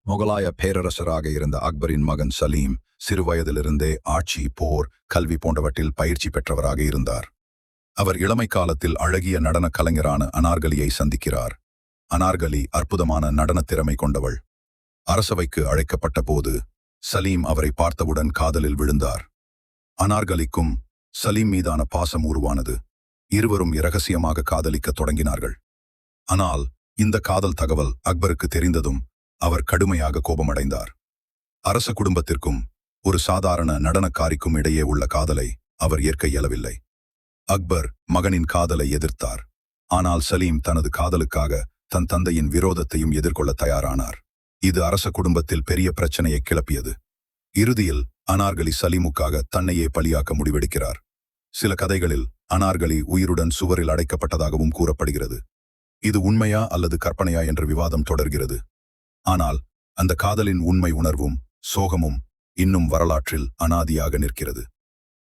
முகலாய பேரரசராக இருந்த அக்பரின் மகன் சலீம் சிறுவயதிலிருந்தே ஆட்சி, போர், கல்வி போன்றவற்றில் பயிற்சி பெற்றவராக இருந்தார். அவர் இளமை காலத்தில் அழகிய நடனக் கலைஞரான அனார்கலியை சந்திக்கிறார். அனார்கலி அற்புதமான நடனத் திறமை கொண்டவள். அரசவைக்கு அழைக்கப்பட்ட போது சலீம் அவரை பார்த்தவுடன் காதலில் விழுந்தார். அனார்கலிக்கும் சலீம் மீதான பாசம் உருவானது. இருவரும் இரகசியமாக காதலிக்கத் தொடங்கினார்கள். ஆனால் இந்த காதல் தகவல் அக்பருக்கு தெரிந்ததும் அவர் கடுமையாக கோபமடைந்தார். அரச குடும்பத்திற்கும் ஒரு சாதாரண நடனக்காரிக்கும் இடையே உள்ள காதலை அவர் ஏற்க இயலவில்லை. அக்பர் மகனின் காதலை எதிர்த்தார். ஆனால் சலீம் தனது காதலுக்காக தன் தந்தையின் விரோதத்தையும் எதிர்கொள்ள தயாரானார். இது அரச குடும்பத்தில் பெரிய பிரச்சனையை கிளப்பியது. இறுதியில் அனார்கலி சலீமுக்காக தன்னையே பலியாக்க முடிவெடுக்கிறார். சில கதைகளில் அனார்கலி உயிருடன் சுவரில் அடைக்கப்பட்டதாகவும் கூறப்படுகிறது. இது உண்மையா அல்லது கற்பனையா என்ற விவாதம் தொடர்கிறது. ஆனால் அந்த காதலின் உண்மை உணர்வும் சோகமும் இன்னும் வரலாற்றில் அனாதியாக நிற்கிறது.